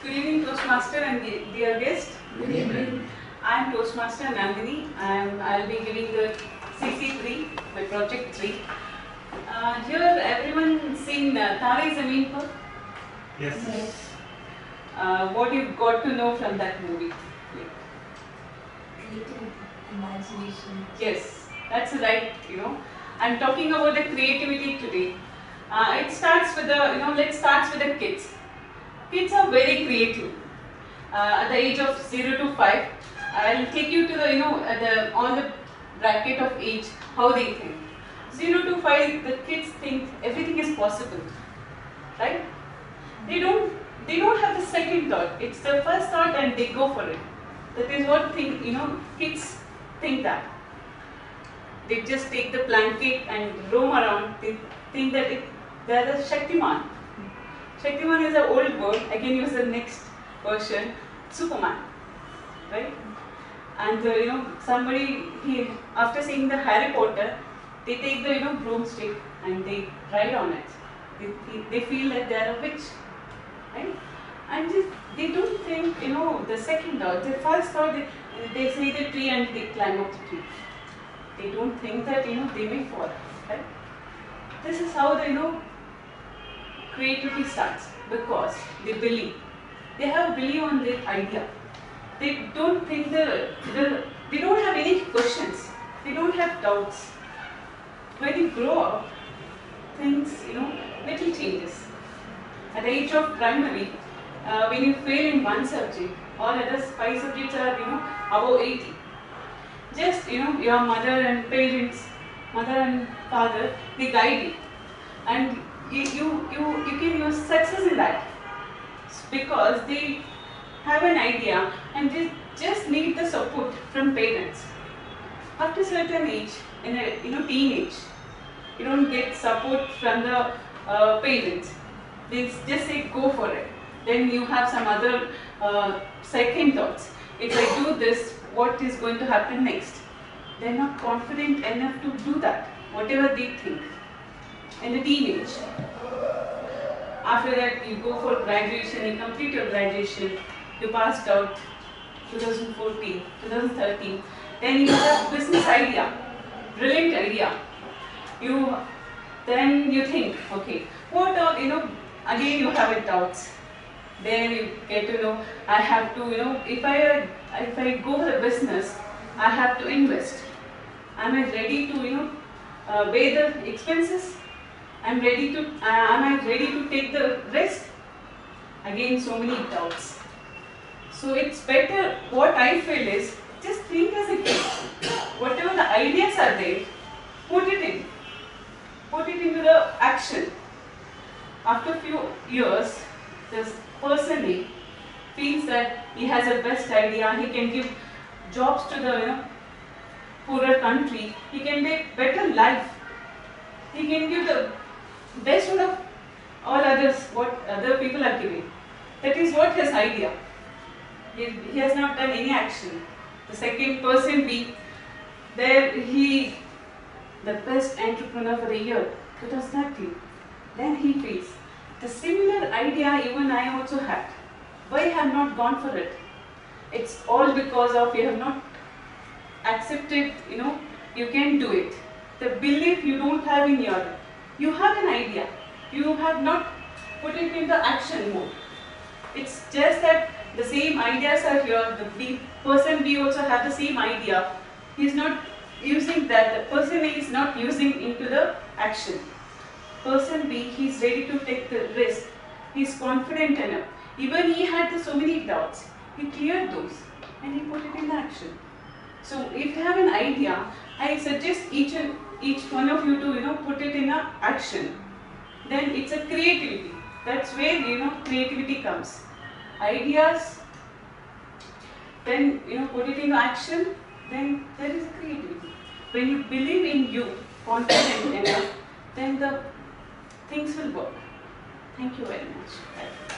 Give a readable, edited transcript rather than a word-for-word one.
Good evening, Toastmaster and dear guest. Good evening. I am Toastmaster Nandini and I'll be giving the CC3, my project 3. Here, everyone seen Tare Zameen Par? Yes. What you got to know from that movie? Creativity, imagination. Yes, that's right. I'm talking about the creativity today. It starts with let's start with the kids. Kids are very creative. At the age of 0 to 5, I'll take you to on the bracket of age, how they think. 0 to 5, the kids think everything is possible, right? They don't have the second thought. It's the first thought and they go for it. That is what kids think that. They just take the blanket and roam around. They think that they are the Shaktiman. Shaktiman is an old word. I can use the next version, Superman, right? And somebody after seeing the Harry Potter, they take the broomstick and they ride on it. They feel that they are a witch, right? And they don't think the second thought. The first thought, they see the tree and they climb up the tree. They don't think that they may fall, right? This is how the creativity starts, because they believe. They have belief on their idea. They don't think they don't have any questions. They don't have doubts. When you grow up, things little changes. At the age of primary, when you fail in one subject, all other 5 subjects are above 80. Just your mother and parents, mother and father, they guide you, and you can use success in that, because they have an idea and they just need the support from parents. After certain age, in a teenage, you don't get support from the parents. They just say go for it. Then you have some other second thoughts. If I do this, what is going to happen next? They're not confident enough to do that, whatever they think. In the teenage, after that you go for graduation, you complete your graduation, you passed out 2014, 2013, then you have business idea, brilliant idea. Then you think, okay, what are, again you have doubts. Then you get to know, I have to, if I go for the business, I have to invest. Am I ready to, pay the expenses? Am I ready to take the risk? Again, so many doubts. So it's better, what I feel is, just think as a kid. Whatever the ideas are there, put it in. Put it into the action. After a few years, this person feels that he has a best idea, he can give jobs to the poorer country, he can make better life, he can give the best out of all others, what other people are giving. That is what his idea. He has not done any action. The second person be there, the best entrepreneur for the year, 2013. Then he feels, the similar idea even I also had. Why I have not gone for it? It's all because of you have not accepted, you can do it. The belief you don't have in your, you have an idea, you have not put it into action mode. It's just that the same ideas are here, the person B also have the same idea. He is not using that, the person A is not using into the action. Person B, he is ready to take the risk, he is confident enough. Even he had so many doubts, he cleared those and he put it in action. So if you have an idea, I suggest each one of you to put it in action. Then it's a creativity. That's where creativity comes. Ideas, then put it into action, then there is a creativity. When you believe in you, confident enough, then the things will work. Thank you very much.